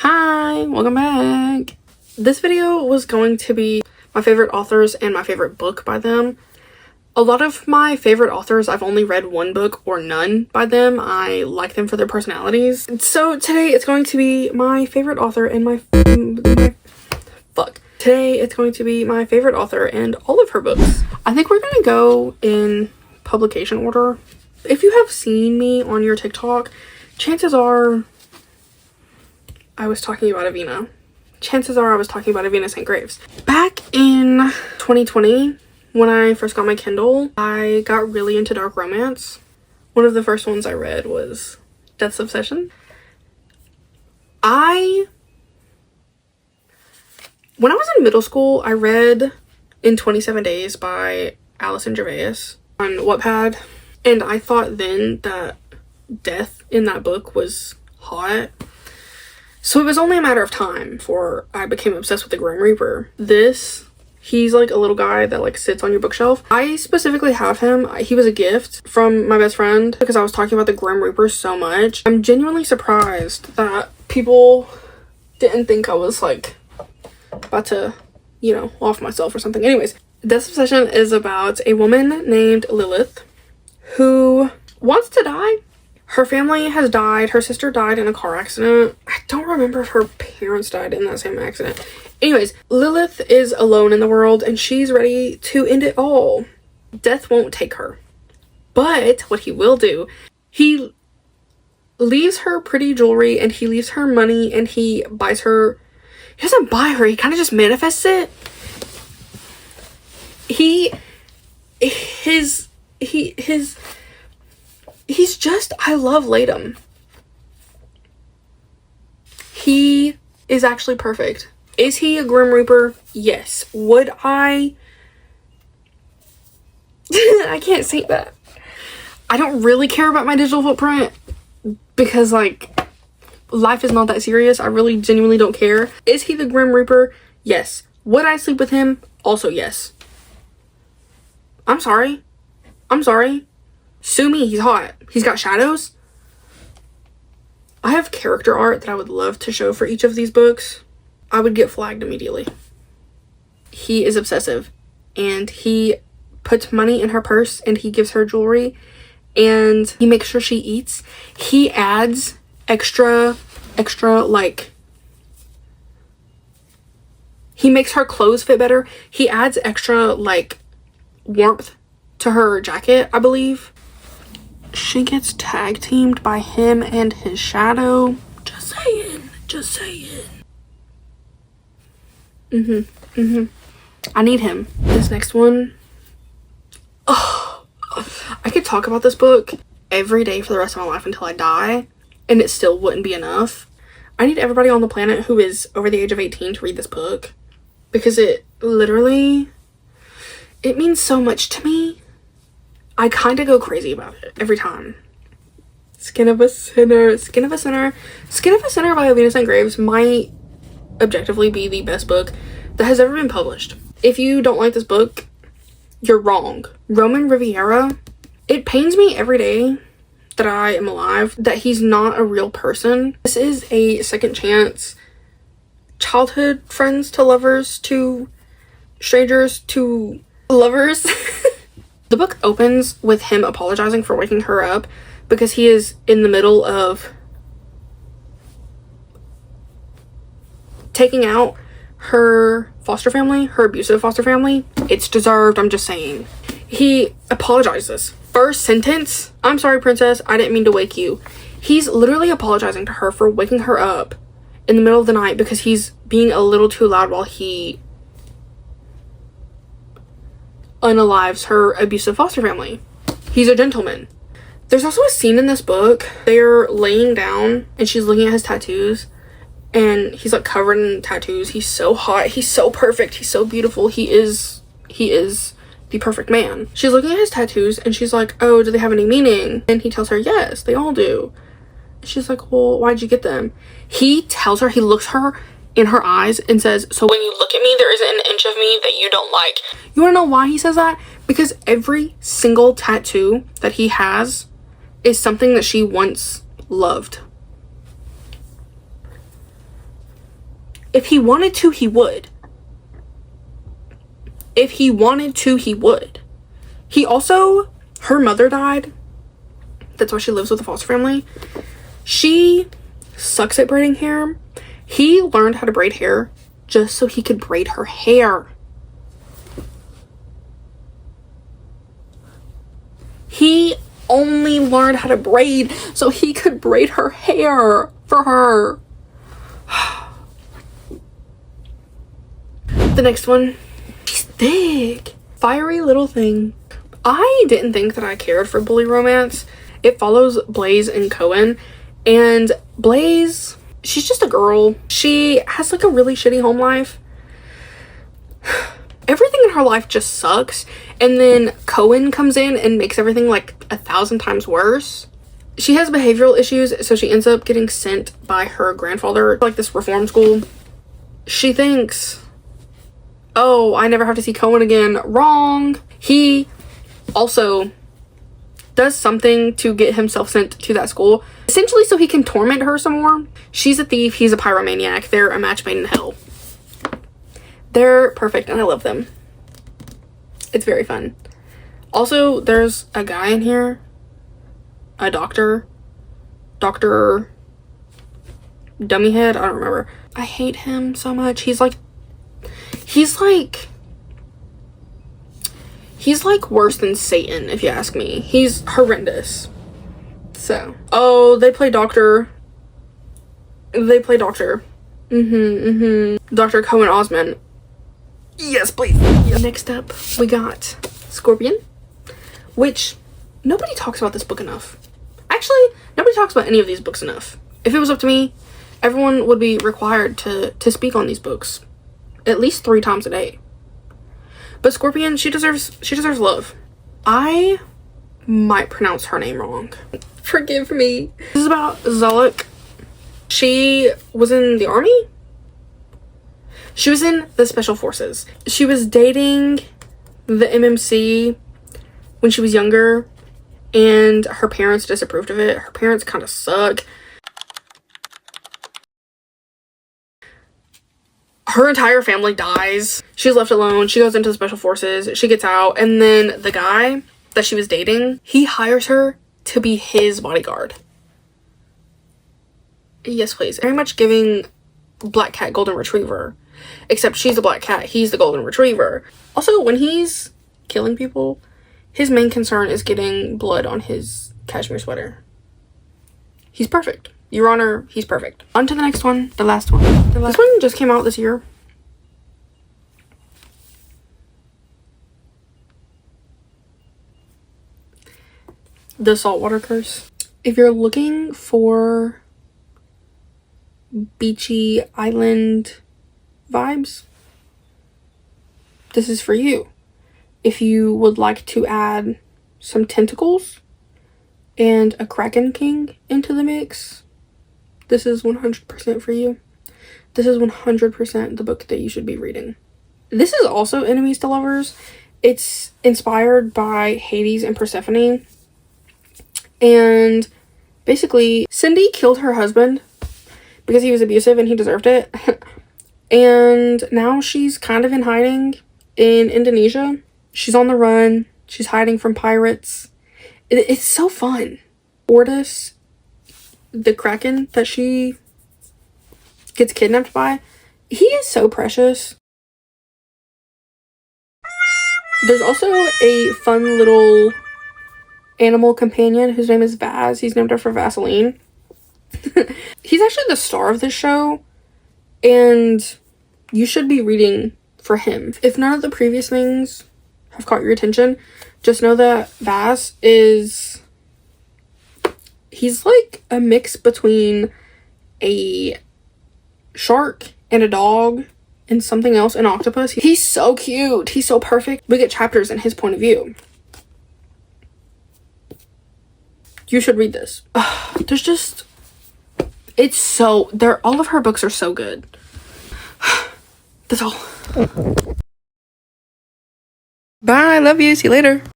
Hi, welcome back. This video was going to be my favorite authors and my favorite book by them. A lot of my favorite authors, I've only read one book or none by them. I like them for their personalities. So today it's going to be my favorite author and Today it's going to be my favorite author and all of her books. I think we're gonna go in publication order. If you have seen me on your TikTok, chances are I was talking about Avina. Chances are I was talking about Avina St. Graves. Back in 2020, when I first got my Kindle, I got really into dark romance. One of the first ones I read was Death's Obsession. When I was in middle school, I read In 27 Days by Allison Gervais on Wattpad. And I thought then that death in that book was hot. So it was only a matter of time before I became obsessed with the Grim Reaper. He's like a little guy that like sits on your bookshelf. I specifically have him. He was a gift from my best friend because I was talking about the Grim Reaper so much. I'm genuinely surprised that people didn't think I was like about to, off myself or something. Anyways, Death's Obsession is about a woman named Lilith who wants to die. Her family has died. Her sister died in a car accident. I don't remember if her parents died in that same accident. Anyways, Lilith is alone in the world and she's ready to end it all. Death won't take her. But what he will do, he leaves her pretty jewelry and he leaves her money and he buys her. He doesn't buy her. He kind of just manifests it. I love Latham. He is actually perfect. Is he a Grim Reaper? Yes. Would I? I can't say that. I don't really care about my digital footprint because like life is not that serious. I really genuinely don't care. Is he the Grim Reaper? Yes. Would I sleep with him? Also yes. I'm sorry. Sue me, he's hot. He's got shadows. I have character art that I would love to show for each of these books. I would get flagged immediately. He is obsessive and he puts money in her purse and he gives her jewelry and he makes sure she eats. He adds extra like, he makes her clothes fit better. He adds extra like warmth to her jacket, I believe. She gets tag teamed by him and his shadow. Just saying. I need him. This next one. Oh, I could talk about this book every day for the rest of my life until I die, and it still wouldn't be enough. I need everybody on the planet who is over the age of 18 to read this book because it means so much to me. I kind of go crazy about it every time. Skin of a Sinner by Avina St. Graves might objectively be the best book that has ever been published. If you don't like this book, you're wrong. Roman Riviera, it pains me every day that I am alive that he's not a real person. This is a second chance. Childhood friends to lovers to strangers to lovers. The book opens with him apologizing for waking her up because he is in the middle of taking out her foster family, her abusive foster family. It's deserved, I'm just saying. He apologizes. First sentence, "I'm sorry, princess, I didn't mean to wake you." He's literally apologizing to her for waking her up in the middle of the night because he's being a little too loud while he unalives her abusive foster family. He's a gentleman. There's also a scene in this book. They're laying down and she's looking at his tattoos and he's like covered in tattoos. He's so hot. He's so perfect. He's so beautiful. He is the perfect man. She's looking at his tattoos and she's like, "Oh, do they have any meaning?" And he tells her, "Yes, they all do." She's like, "Well, why'd you get them?" He tells her, he looks her in her eyes and says, "So when you look at me, there isn't an inch of me that you don't like." You want to know why he says that? Because every single tattoo that he has is something that she once loved. If he wanted to, he would. If he wanted to, he would. He also, her mother died. That's why she lives with a foster family. She sucks at braiding hair. He learned how to braid hair just so he could braid her hair. He only learned how to braid so he could braid her hair for her. The next one, she's thick. Fiery little thing. I didn't think that I cared for bully romance. It follows Blaze and Cohen, and Blaze, she's just a girl. She has like a really shitty home life. Everything in her life just sucks, and then Cohen comes in and makes everything like 1,000 times worse. She has behavioral issues, so she ends up getting sent by her grandfather to like this reform school. She thinks, oh, I never have to see Cohen again. Wrong. He also does something to get himself sent to that school, essentially so he can torment her some more. She's a thief, he's a pyromaniac. They're a match made in hell. They're perfect and I love them. It's very fun. Also, there's a guy in here, a doctor Dummyhead, I don't remember. I hate him so much. He's like worse than Satan, if you ask me. He's horrendous. So, oh, they play Dr. Dr. Cohen Osmond. Yes, please. Yeah. Next up, we got Scorpion, which nobody talks about this book enough. Actually, nobody talks about any of these books enough. If it was up to me, everyone would be required to speak on these books at least 3 times a day. But Scorpion, she deserves love. I might pronounce her name wrong. Forgive me. This is about Zolok. She was in the army? She was in the special forces. She was dating the MMC when she was younger, and her parents disapproved of it. Her parents kind of suck. Her entire family dies. She's left alone. She goes into the special forces. She gets out, and then the guy that she was dating, he hires her to be his bodyguard. Yes, please. Very much giving Black Cat Golden Retriever, except she's the Black Cat, he's the Golden Retriever. Also, when he's killing people, his main concern is getting blood on his cashmere sweater. He's perfect. Your Honor, he's perfect. On to the next one, the last one. This one just came out this year. The Saltwater Curse. If you're looking for beachy island vibes, this is for you. If you would like to add some tentacles and a Kraken King into the mix, this is 100% for you. This is 100% the book that you should be reading. This is also Enemies to Lovers. It's inspired by Hades and Persephone. And basically, Cindy killed her husband because he was abusive and he deserved it. And now she's kind of in hiding in Indonesia. She's on the run. She's hiding from pirates. It's so fun. Ortis, the Kraken that she gets kidnapped by, he is so precious. There's also a fun little animal companion whose name is Vaz. He's named after Vaseline. He's actually the star of this show, and you should be reading for him. If none of the previous things have caught your attention, just know that Vaz is... he's like a mix between a shark and a dog and something else, an octopus. He's so cute. He's so perfect. We get chapters in his point of view. You should read this. There's just... it's so... all of her books are so good. That's all. Bye. Love you. See you later.